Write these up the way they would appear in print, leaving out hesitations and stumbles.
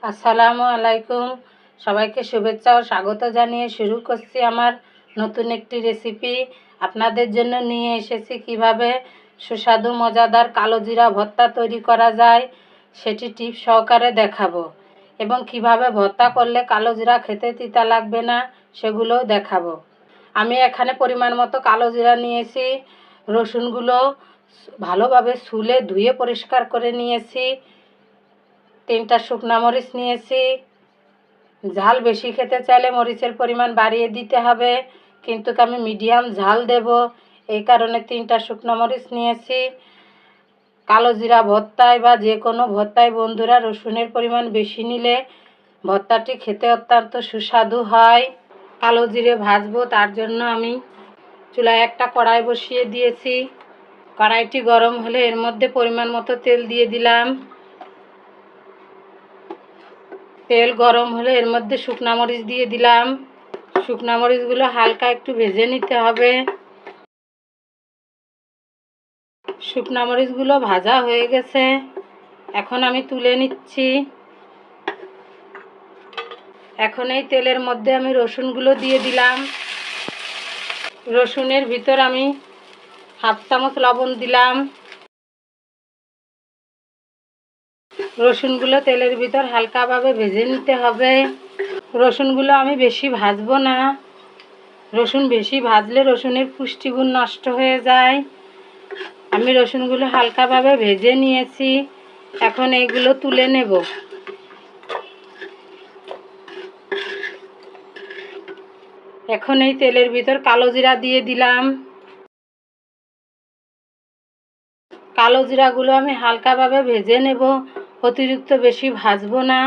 আসসালামু আলাইকুম। সবাইকে শুভেচ্ছা ও স্বাগত জানিয়ে শুরু করছি আমার নতুন একটি রেসিপি। আপনাদের জন্য নিয়ে এসেছি কিভাবে সুস্বাদু মজাদার কালো জিরা ভর্তা তৈরি করা যায় সেটি টিপ সহকারে দেখাবো, এবং কিভাবে ভর্তা করলে কালো জিরা খেতে তিতা লাগবে না সেগুলোও দেখাবো। আমি এখানে পরিমাণ মতো কালো জিরা নিয়েছি। রসুনগুলো ভালোভাবে ছুলে ধুয়ে পরিষ্কার করে নিয়েছি। 3টা শুকনো মরিচ নিয়েছি। ঝাল বেশি খেতে চাইলে মরিচের পরিমাণ বাড়িয়ে দিতে হবে, কিন্তু আমি মিডিয়াম ঝাল দেব, এই কারণে 3টা শুকনো মরিচ নিয়েছি। কালো জিরা ভর্তায় বা যে কোনো ভর্তায় বন্ধুরা রসুনের পরিমাণ বেশি নিলে ভর্তাটি খেতে অত্যন্ত সুস্বাদু হয়। কালো জিরে ভাজবো, তার জন্য আমি চুলায় একটা কড়াই বসিয়ে দিয়েছি। কড়াইটি গরম হলে এর মধ্যে পরিমাণ মতো তেল দিয়ে দিলাম। তেল গরম হলে এর মধ্যে শুকনা মরিচ দিয়ে দিলাম। শুকনা মরিচগুলো হালকা একটু ভেজে নিতে হবে। শুকনা মরিচগুলো ভাজা হয়ে গেছে, এখন আমি তুলে নিচ্ছি। এখন এই তেলের মধ্যে আমি রসুনগুলো দিয়ে দিলাম। রসুনের ভিতর আমি 1/2 চামচ লবণ দিলাম। রসুনগুলো তেলের ভিতর হালকাভাবে ভেজে নিতে হবে। রসুনগুলো আমি বেশি ভাজবো না, রসুন বেশি ভাজলে রসুনের পুষ্টিগুণ নষ্ট হয়ে যায়। আমি রসুনগুলো হালকাভাবে ভেজে নিয়েছি, এখন এইগুলো তুলে নেব। এখন এই তেলের ভিতর কালো জিরা দিয়ে দিলাম। কালো জিরাগুলো আমি হালকাভাবে ভেজে নেব, অতিরিক্ত বেশি ভাজবো না।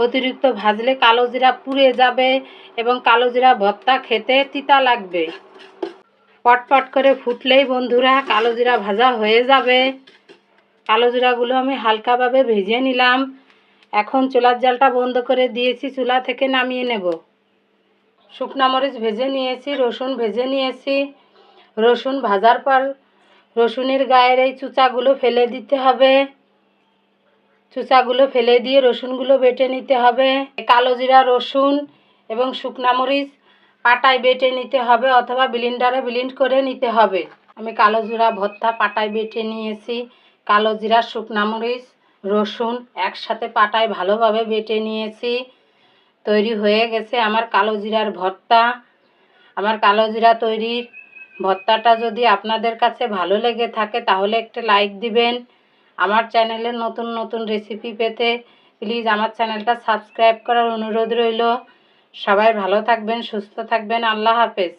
অতিরিক্ত ভাজলে কালো জিরা পুড়ে যাবে এবং কালো জিরা ভর্তা খেতে তিতা লাগবে। পটপট করে ফুটলেই বন্ধুরা কালো জিরা ভাজা হয়ে যাবে। কালো জিরাগুলো আমি হালকাভাবে ভেজে নিলাম। এখন চুলার জালটা বন্ধ করে দিয়েছি, চুলা থেকে নামিয়ে নেব। শুকনা মরিচ ভেজে নিয়েছি, রসুন ভেজে নিয়েছি। রসুন ভাজার পর রসুনের গায়ের এই চুচাগুলো ফেলে দিতে হবে। চুচাগুলো ফেলে দিয়ে রসুনগুলো বেটে নিতে হবে। কালো জিরা, রসুন এবং শুকনা মরিচ পাটায় বেটে নিতে হবে, অথবা ব্লেন্ডারে ব্লেন্ড করে নিতে হবে। আমি কালো জিরা ভর্তা পাটায় বেটে নিয়েছি। কালো জিরা, শুকনা মরিচ, রসুন একসাথে পাটায় ভালোভাবে বেটে নিয়েছি। তৈরি হয়ে গেছে আমার কালো জিরার ভর্তা। আমার কালো জিরা তৈরির ভর্তাটা যদি আপনাদের কাছে ভালো লেগে থাকে তাহলে একটা লাইক দিবেন। আমার চ্যানেলে নতুন নতুন রেসিপি পেতে প্লিজ আমার চ্যানেলটা সাবস্ক্রাইব করার অনুরোধ রইল। সবাই ভালো থাকবেন, সুস্থ থাকবেন। আল্লাহ হাফেজ।